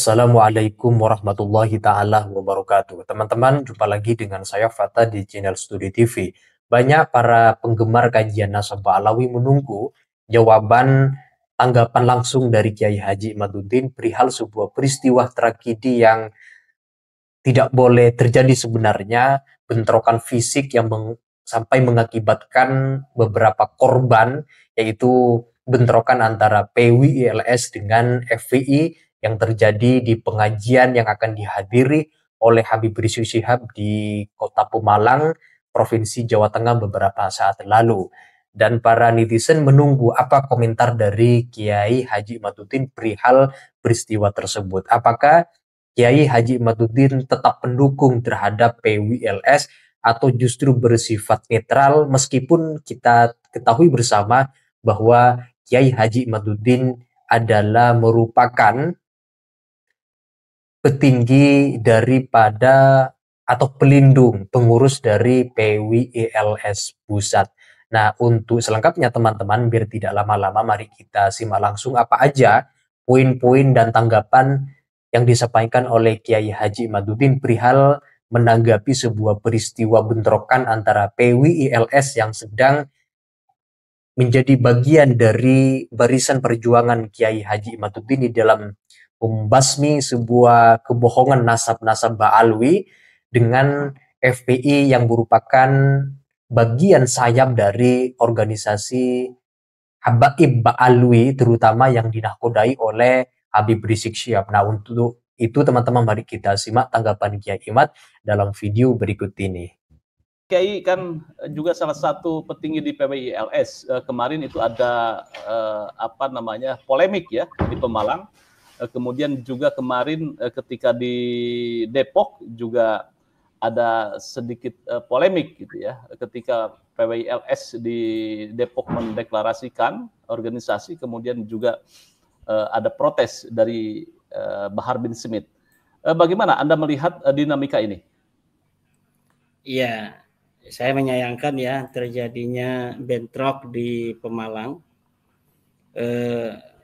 Assalamualaikum warahmatullahi taala wabarakatuh. Teman-teman, jumpa lagi dengan saya Fata di channel Studi TV. Banyak para penggemar kajian nasabah alawi menunggu jawaban tanggapan langsung dari Kiai Haji Imaduddin perihal sebuah peristiwa tragedi yang tidak boleh terjadi sebenarnya, bentrokan fisik yang sampai mengakibatkan beberapa korban, yaitu bentrokan antara PWILS dengan FPI yang terjadi di pengajian yang akan dihadiri oleh Habib Rizik Syihab di Kota Pemalang, Provinsi Jawa Tengah beberapa saat lalu. Dan para netizen menunggu apa komentar dari Kiai Haji Imaduddin perihal peristiwa tersebut. Apakah Kiai Haji Imaduddin tetap pendukung terhadap PWLS atau justru bersifat netral, meskipun kita ketahui bersama bahwa Kiai Haji Imaduddin adalah merupakan petinggi daripada atau pelindung pengurus dari PWLS Pusat. Nah, untuk selengkapnya teman-teman, biar tidak lama-lama, mari kita simak langsung apa aja poin-poin dan tanggapan yang disampaikan oleh Kiai Haji Imaduddin perihal menanggapi sebuah peristiwa bentrokan antara PWILS yang sedang menjadi bagian dari barisan perjuangan Kiai Haji Imaduddin di dalam membasmi sebuah kebohongan nasab-nasab Ba'alwi dengan FPI yang merupakan bagian sayap dari organisasi Habaib Ba'alwi, terutama yang dinahkodai oleh Habib Rizik Syihab. Nah, untuk itu teman-teman, mari kita simak tanggapan Kiai Imad dalam video berikut ini. Kiai kan juga salah satu petinggi di PWILS. Kemarin itu ada polemik ya di Pemalang. Kemudian juga kemarin ketika di Depok juga ada sedikit polemik gitu ya, ketika PWILS di Depok mendeklarasikan organisasi, kemudian juga ada protes dari Bahar bin Smith. Bagaimana Anda melihat dinamika ini? Iya, saya menyayangkan ya terjadinya bentrok di Pemalang.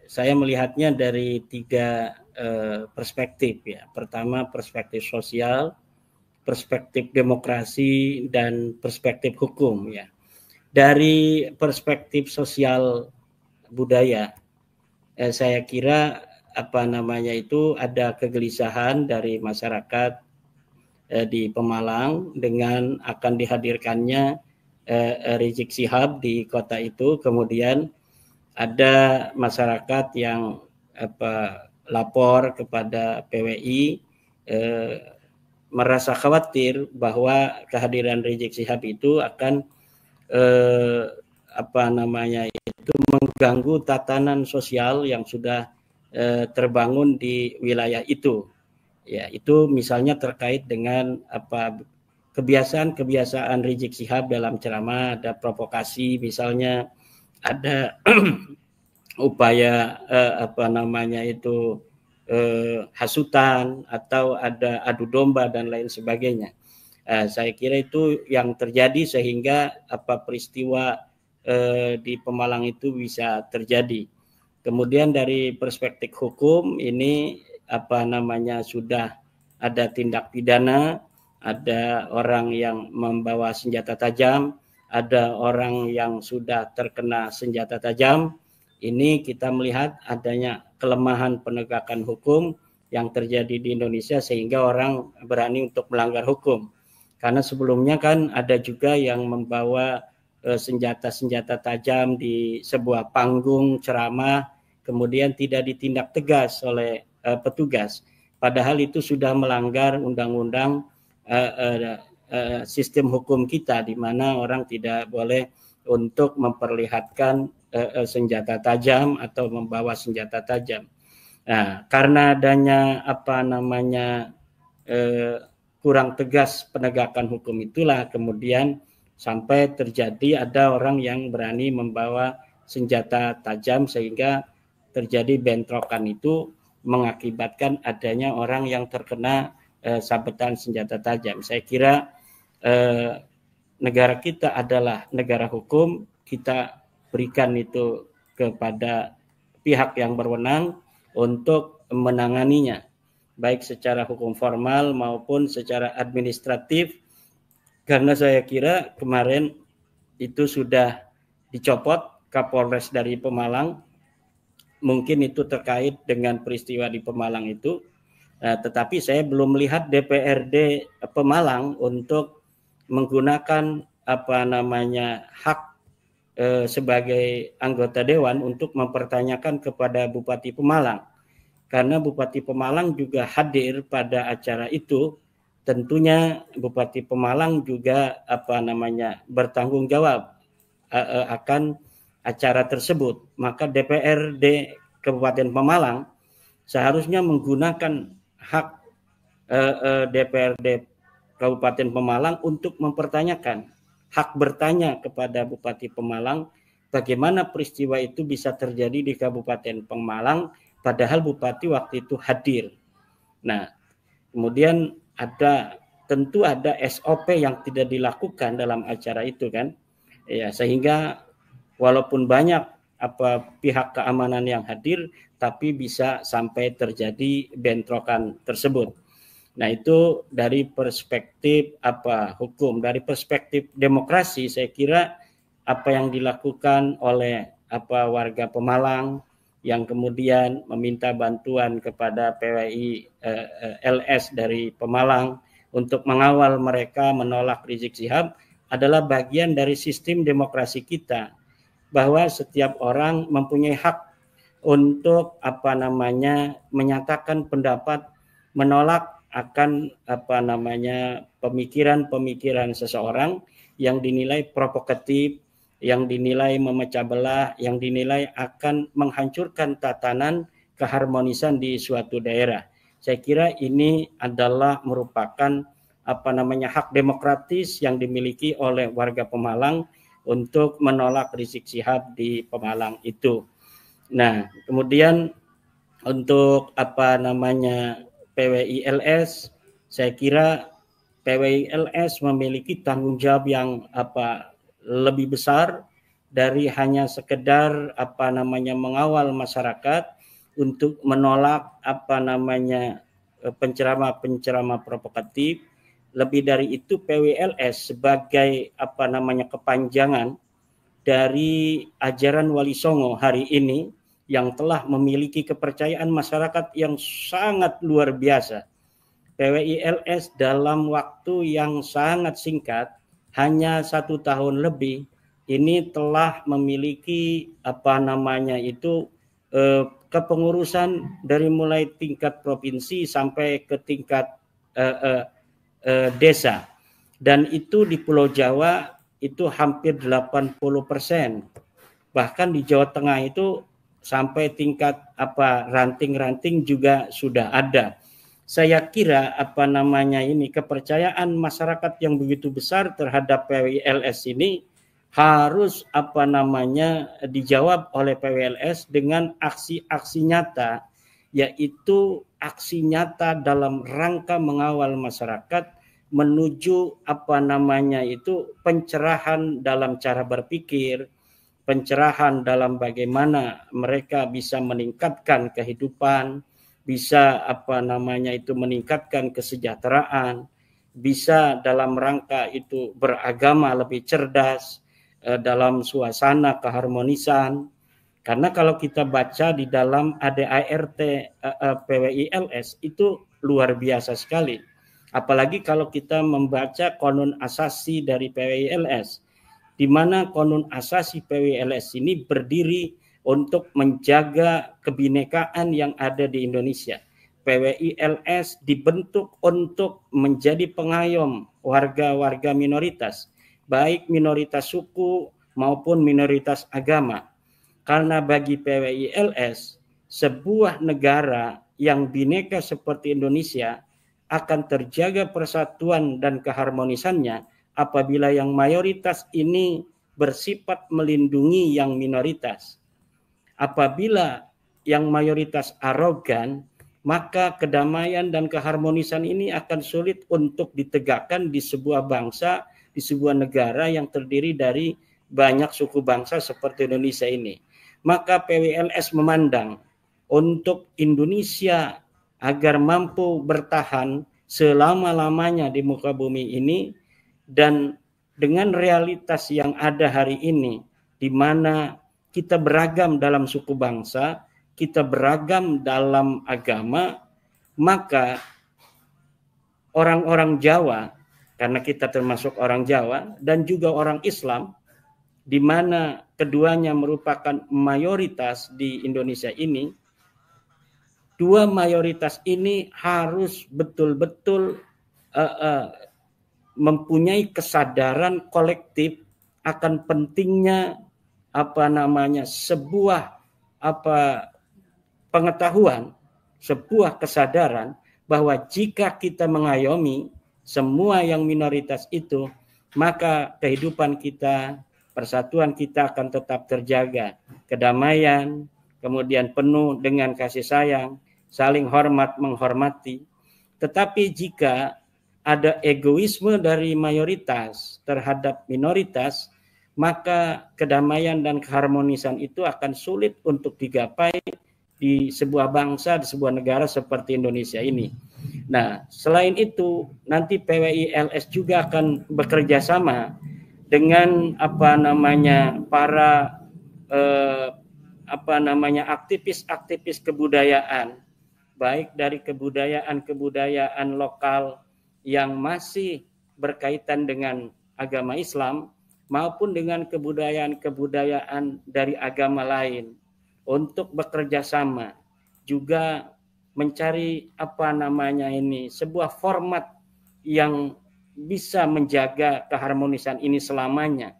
Saya melihatnya dari tiga perspektif ya. Pertama, perspektif sosial, perspektif demokrasi, dan perspektif hukum ya. Dari perspektif sosial budaya, saya kira ada kegelisahan dari masyarakat di Pemalang dengan akan dihadirkannya Rizik Syihab di kota itu. Kemudian ada masyarakat yang lapor kepada PWI merasa khawatir bahwa kehadiran Rizik Syihab itu akan mengganggu tatanan sosial yang sudah terbangun di wilayah itu. Ya, itu misalnya terkait dengan kebiasaan Rizik Syihab dalam ceramah, ada provokasi, misalnya ada upaya hasutan atau ada adu domba dan lain sebagainya. Saya kira itu yang terjadi sehingga peristiwa di Pemalang itu bisa terjadi. Kemudian dari perspektif hukum ini sudah ada tindak pidana, ada orang yang membawa senjata tajam, ada orang yang sudah terkena senjata tajam. Ini kita melihat adanya kelemahan penegakan hukum yang terjadi di Indonesia sehingga orang berani untuk melanggar hukum. Karena sebelumnya kan ada juga yang membawa senjata-senjata tajam di sebuah panggung ceramah, kemudian tidak ditindak tegas oleh petugas. Padahal itu sudah melanggar undang-undang sistem hukum kita, di mana orang tidak boleh untuk memperlihatkan senjata tajam atau membawa senjata tajam. Nah, karena adanya kurang tegas penegakan hukum itulah kemudian sampai terjadi ada orang yang berani membawa senjata tajam sehingga terjadi bentrokan itu mengakibatkan adanya orang yang terkena sabetan senjata tajam. Saya kira negara kita adalah negara hukum, kita berikan itu kepada pihak yang berwenang untuk menanganinya. baik secara hukum formal maupun secara administratif, karena saya kira kemarin itu sudah dicopot Kapolres dari Pemalang. Mungkin itu terkait dengan peristiwa di Pemalang itu. Tetapi saya belum melihat DPRD Pemalang untuk menggunakan hak sebagai anggota dewan untuk mempertanyakan kepada Bupati Pemalang. Karena Bupati Pemalang juga hadir pada acara itu, tentunya Bupati Pemalang juga bertanggung jawab akan acara tersebut. Maka DPRD Kabupaten Pemalang seharusnya menggunakan hak DPRD Kabupaten Pemalang untuk mempertanyakan, hak bertanya kepada Bupati Pemalang bagaimana peristiwa itu bisa terjadi di Kabupaten Pemalang padahal Bupati waktu itu hadir. Nah, kemudian tentu ada SOP yang tidak dilakukan dalam acara itu kan. Ya, sehingga walaupun banyak pihak keamanan yang hadir, tapi bisa sampai terjadi bentrokan tersebut. Nah, itu dari perspektif hukum, dari perspektif demokrasi, saya kira apa yang dilakukan oleh warga Pemalang yang kemudian meminta bantuan kepada PWI LS dari Pemalang untuk mengawal mereka menolak Rizik Syihab adalah bagian dari sistem demokrasi kita, bahwa setiap orang mempunyai hak untuk menyatakan pendapat, menolak akan pemikiran-pemikiran seseorang yang dinilai provokatif, yang dinilai memecah belah, yang dinilai akan menghancurkan tatanan keharmonisan di suatu daerah. Saya kira ini adalah merupakan hak demokratis yang dimiliki oleh warga Pemalang untuk menolak Rizik Syihab di Pemalang itu. Nah, kemudian untuk PWI LS, saya kira PWI LS memiliki tanggung jawab yang lebih besar dari hanya sekedar mengawal masyarakat untuk menolak penceramah provokatif. Lebih dari itu, PWLS sebagai kepanjangan dari ajaran Wali Songo hari ini yang telah memiliki kepercayaan masyarakat yang sangat luar biasa. PWILS dalam waktu yang sangat singkat, hanya 1 tahun lebih, ini telah memiliki kepengurusan dari mulai tingkat provinsi sampai ke tingkat desa. Dan itu di Pulau Jawa itu hampir 80%. Bahkan di Jawa Tengah itu sampai tingkat ranting-ranting juga sudah ada. Saya kira kepercayaan masyarakat yang begitu besar terhadap PWLS ini harus dijawab oleh PWLS dengan aksi-aksi nyata, yaitu aksi nyata dalam rangka mengawal masyarakat menuju pencerahan dalam cara berpikir, pencerahan dalam bagaimana mereka bisa meningkatkan kehidupan, bisa meningkatkan kesejahteraan, bisa dalam rangka itu beragama lebih cerdas dalam suasana keharmonisan. Karena kalau kita baca di dalam ADART PWILS itu luar biasa sekali. Apalagi kalau kita membaca konun asasi dari PWILS, di mana konun asasi PWILS ini berdiri untuk menjaga kebinekaan yang ada di Indonesia. PWILS dibentuk untuk menjadi pengayom warga-warga minoritas, baik minoritas suku maupun minoritas agama. Karena bagi PWILS, sebuah negara yang bineka seperti Indonesia akan terjaga persatuan dan keharmonisannya apabila yang mayoritas ini bersifat melindungi yang minoritas. Apabila yang mayoritas arogan, maka kedamaian dan keharmonisan ini akan sulit untuk ditegakkan di sebuah bangsa, di sebuah negara yang terdiri dari banyak suku bangsa seperti Indonesia ini. Maka PWLS memandang untuk Indonesia agar mampu bertahan selama-lamanya di muka bumi ini, dan dengan realitas yang ada hari ini, di mana kita beragam dalam suku bangsa, kita beragam dalam agama, maka orang-orang Jawa, karena kita termasuk orang Jawa, dan juga orang Islam, di mana keduanya merupakan mayoritas di Indonesia ini, dua mayoritas ini harus betul-betul mempunyai kesadaran kolektif akan pentingnya sebuah pengetahuan, sebuah kesadaran bahwa jika kita mengayomi semua yang minoritas itu, maka kehidupan kita, persatuan kita akan tetap terjaga. Kedamaian, kemudian penuh dengan kasih sayang, saling hormat menghormati. Tetapi jika ada egoisme dari mayoritas terhadap minoritas, maka kedamaian dan keharmonisan itu akan sulit untuk digapai di sebuah bangsa, di sebuah negara seperti Indonesia ini. Nah, selain itu, nanti PWI-LS juga akan bekerja sama dengan para aktivis-aktivis kebudayaan, baik dari kebudayaan lokal yang masih berkaitan dengan agama Islam maupun dengan kebudayaan dari agama lain, untuk bekerja sama juga mencari sebuah format yang bisa menjaga keharmonisan ini selamanya,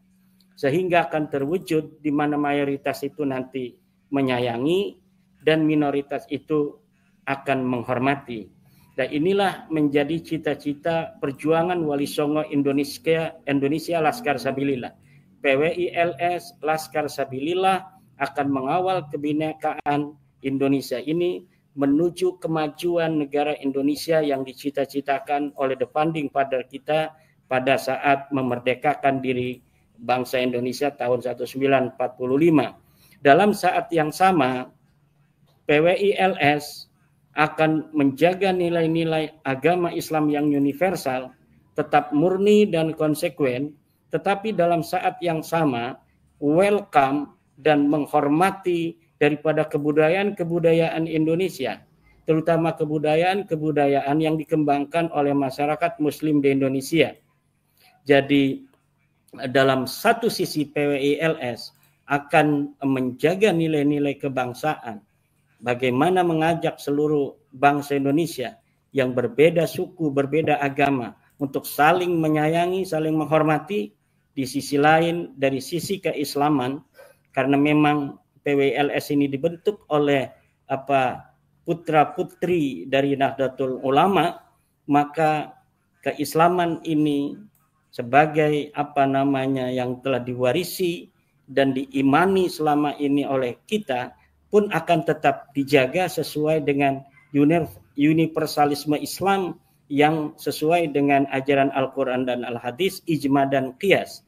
sehingga akan terwujud di mana mayoritas itu nanti menyayangi dan minoritas itu akan menghormati. Dan inilah menjadi cita-cita perjuangan Wali Songo Indonesia Laskar Sabilillah. PWI-LS Laskar Sabilillah akan mengawal kebinekaan Indonesia ini menuju kemajuan negara Indonesia yang dicita-citakan oleh The Founding Father kita pada saat memerdekakan diri bangsa Indonesia tahun 1945. Dalam saat yang sama, PWI-LS akan menjaga nilai-nilai agama Islam yang universal, tetap murni dan konsekuen, tetapi dalam saat yang sama welcome dan menghormati daripada kebudayaan Indonesia, terutama kebudayaan yang dikembangkan oleh masyarakat Muslim di Indonesia. Jadi dalam satu sisi PWI-LS akan menjaga nilai-nilai kebangsaan, bagaimana mengajak seluruh bangsa Indonesia yang berbeda suku, berbeda agama untuk saling menyayangi, saling menghormati. Di sisi lain, dari sisi keislaman, karena memang PWI-LS ini dibentuk oleh putra-putri dari Nahdlatul Ulama, maka keislaman ini sebagai yang telah diwarisi dan diimani selama ini oleh kita pun akan tetap dijaga sesuai dengan universalisme Islam yang sesuai dengan ajaran Al-Quran dan Al-Hadis, ijma dan qiyas.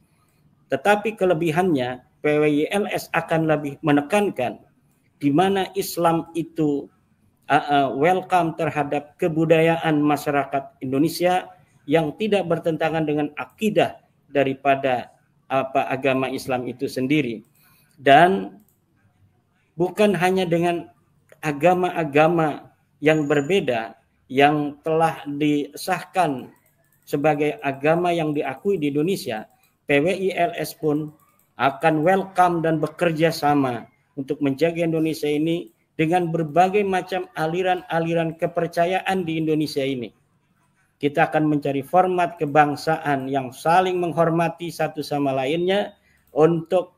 Tetapi kelebihannya, PWI-LS akan lebih menekankan di mana Islam itu welcome terhadap kebudayaan masyarakat Indonesia yang tidak bertentangan dengan akidah daripada agama Islam itu sendiri. Dan bukan hanya dengan agama-agama yang berbeda yang telah disahkan sebagai agama yang diakui di Indonesia, PWI-LS pun akan welcome dan bekerja sama untuk menjaga Indonesia ini dengan berbagai macam aliran-aliran kepercayaan di Indonesia ini. Kita akan mencari format kebangsaan yang saling menghormati satu sama lainnya untuk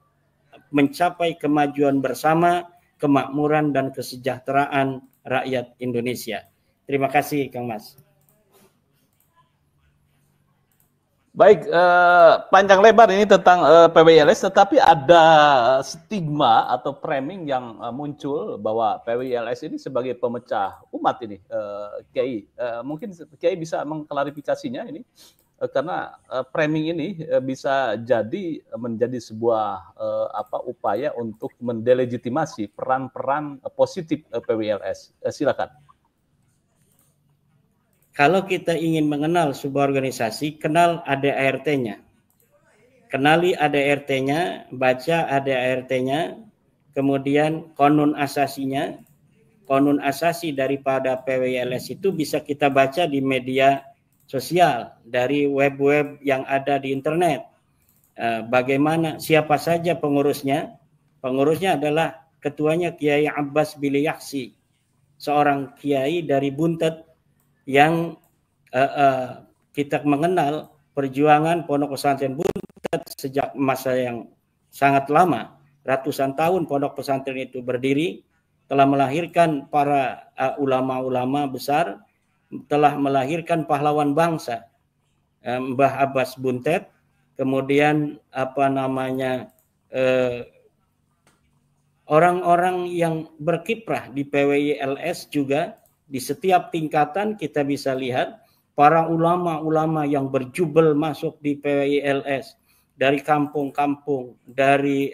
mencapai kemajuan bersama, kemakmuran dan kesejahteraan rakyat Indonesia. Terima kasih, Kang Mas. Baik, panjang lebar ini tentang PWI-LS, tetapi ada stigma atau framing yang muncul bahwa PWI-LS ini sebagai pemecah umat ini, Kiai. Mungkin Kiai bisa mengklarifikasinya ini, karena framing ini bisa jadi menjadi sebuah upaya untuk mendelegitimasi peran-peran positif PWI-LS. Silakan. Kalau kita ingin mengenal sebuah organisasi, kenal ADART-nya. Kenali ADART-nya, baca ADART-nya, kemudian konun asasinya. Konun asasi daripada PWILS itu bisa kita baca di media sosial, dari web-web yang ada di internet. Bagaimana, siapa saja pengurusnya? Pengurusnya adalah ketuanya Kiai Abbas Biliyaksi, seorang kiai dari Buntet yang kita mengenal perjuangan Pondok Pesantren Buntet sejak masa yang sangat lama. Ratusan tahun Pondok Pesantren itu berdiri, telah melahirkan para ulama-ulama besar, telah melahirkan pahlawan bangsa, Mbah Abbas Buntet, kemudian orang-orang yang berkiprah di PWILS juga. Di setiap tingkatan kita bisa lihat para ulama-ulama yang berjubel masuk di PWILS dari kampung-kampung, dari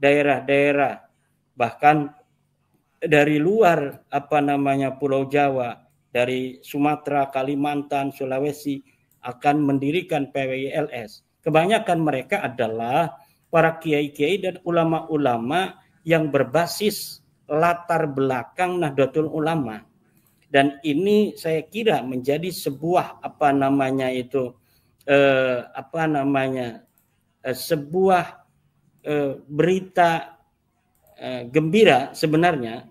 daerah-daerah, bahkan dari luar Pulau Jawa, dari Sumatera, Kalimantan, Sulawesi akan mendirikan PWILS. Kebanyakan mereka adalah para kiai-kiai dan ulama-ulama yang berbasis latar belakang Nahdlatul Ulama. Dan ini saya kira menjadi sebuah sebuah berita gembira sebenarnya,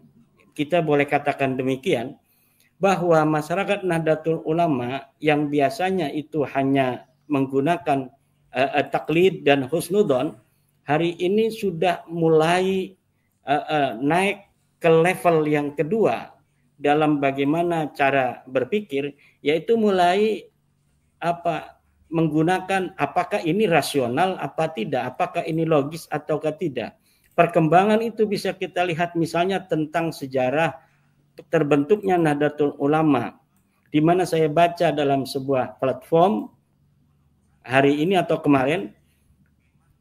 kita boleh katakan demikian, bahwa masyarakat Nahdlatul Ulama yang biasanya itu hanya menggunakan taklid dan husnudon, hari ini sudah mulai naik ke level yang kedua dalam bagaimana cara berpikir, yaitu mulai menggunakan apakah ini rasional apa tidak, apakah ini logis ataukah tidak. Perkembangan itu bisa kita lihat misalnya tentang sejarah terbentuknya Nahdlatul Ulama, di mana saya baca dalam sebuah platform hari ini atau kemarin,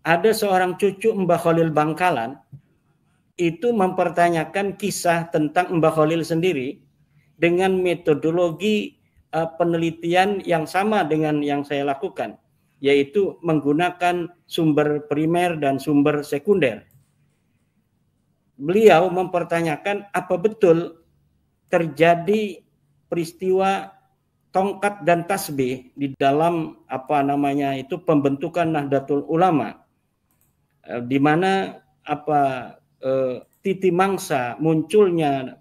ada seorang cucu Mbah Khalil Bangkalan itu mempertanyakan kisah tentang Mbah Khalil sendiri dengan metodologi penelitian yang sama dengan yang saya lakukan, yaitu menggunakan sumber primer dan sumber sekunder. Beliau mempertanyakan apa betul terjadi peristiwa tongkat dan tasbih di dalam pembentukan Nahdlatul Ulama, di mana titi mangsa munculnya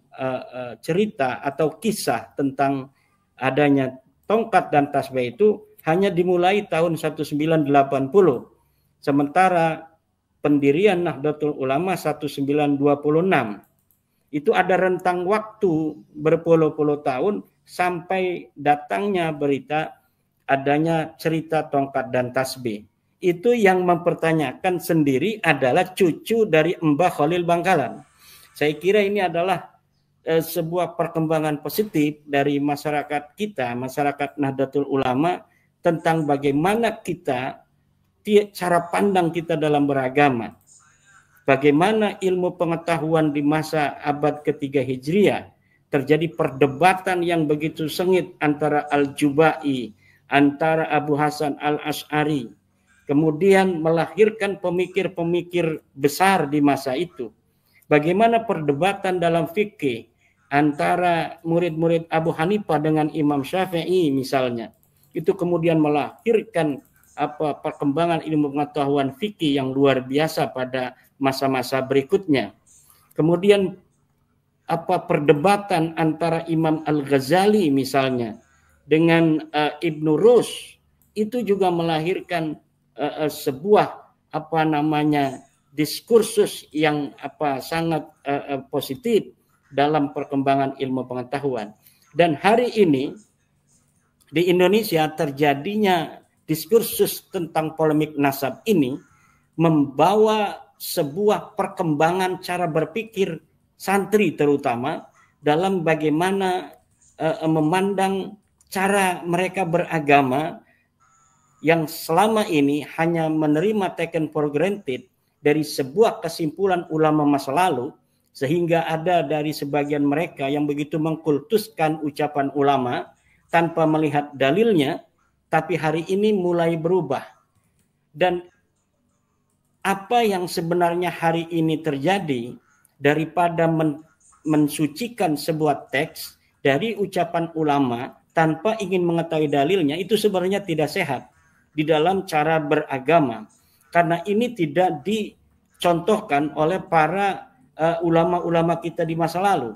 cerita atau kisah tentang adanya tongkat dan tasbih itu hanya dimulai tahun 1980, sementara pendirian Nahdlatul Ulama 1926. Itu ada rentang waktu berpuluh-puluh tahun sampai datangnya berita adanya cerita tongkat dan tasbih. Itu yang mempertanyakan sendiri adalah cucu dari Mbah Khalil Bangkalan. Saya kira ini adalah sebuah perkembangan positif dari masyarakat kita, masyarakat Nahdlatul Ulama, tentang bagaimana kita, cara pandang kita dalam beragama. Bagaimana ilmu pengetahuan di masa abad ketiga Hijriah terjadi perdebatan yang begitu sengit antara Al-Jubai, antara Abu Hasan Al-Asy'ari, kemudian melahirkan pemikir-pemikir besar di masa itu. Bagaimana perdebatan dalam fikih antara murid-murid Abu Hanifah dengan Imam Syafi'i misalnya, itu kemudian melahirkan perkembangan ilmu pengetahuan fikih yang luar biasa pada masa-masa berikutnya. Kemudian perdebatan antara Imam Al-Ghazali misalnya dengan Ibnu Rushd, itu juga melahirkan sebuah diskursus yang sangat positif dalam perkembangan ilmu pengetahuan. Dan hari ini di Indonesia terjadinya diskursus tentang polemik nasab ini membawa sebuah perkembangan cara berpikir santri terutama dalam bagaimana memandang cara mereka beragama yang selama ini hanya menerima taken for granted dari sebuah kesimpulan ulama masa lalu, sehingga ada dari sebagian mereka yang begitu mengkultuskan ucapan ulama tanpa melihat dalilnya, tapi hari ini mulai berubah. Dan apa yang sebenarnya hari ini terjadi, daripada mensucikan sebuah teks dari ucapan ulama tanpa ingin mengetahui dalilnya, itu sebenarnya tidak sehat di dalam cara beragama, karena ini tidak dicontohkan oleh para ulama-ulama kita di masa lalu,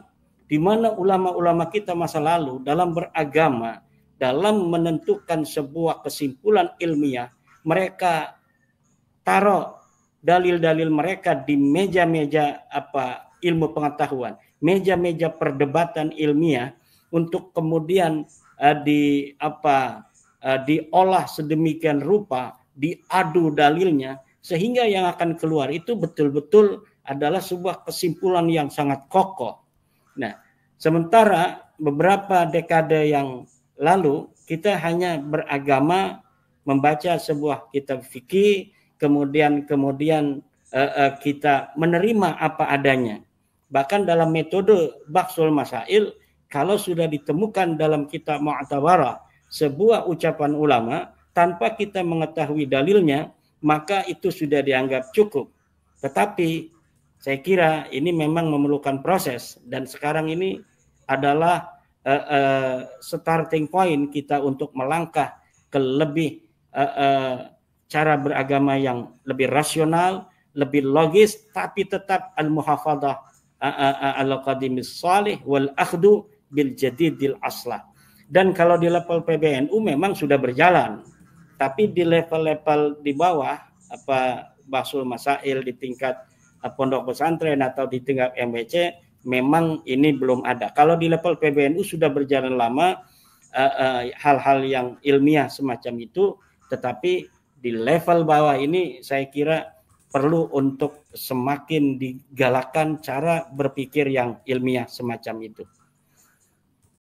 di mana ulama-ulama kita masa lalu dalam beragama, dalam menentukan sebuah kesimpulan ilmiah, mereka taruh dalil-dalil mereka di meja-meja ilmu pengetahuan, meja-meja perdebatan ilmiah, untuk kemudian diolah sedemikian rupa, diadu dalilnya, sehingga yang akan keluar itu betul-betul adalah sebuah kesimpulan yang sangat kokoh. Nah, sementara beberapa dekade yang lalu kita hanya beragama, membaca sebuah kitab fikih, kemudian kita menerima apa adanya. Bahkan dalam metode Bahsul Masail, kalau sudah ditemukan dalam kitab Mu'tabarah sebuah ucapan ulama tanpa kita mengetahui dalilnya, maka itu sudah dianggap cukup. Tetapi saya kira ini memang memerlukan proses, dan sekarang ini adalah starting point kita untuk melangkah ke lebih cara beragama yang lebih rasional, lebih logis, tapi tetap al-muhafadzah al-qadimis salih wal akhdu bil jadidil aslah. Dan kalau di level PBNU memang sudah berjalan, tapi di level-level di bawah, Bahsul Masail di tingkat pondok pesantren atau di tingkat MWC, memang ini belum ada. Kalau di level PBNU sudah berjalan lama hal-hal yang ilmiah semacam itu, tetapi di level bawah ini saya kira perlu untuk semakin digalakkan cara berpikir yang ilmiah semacam itu.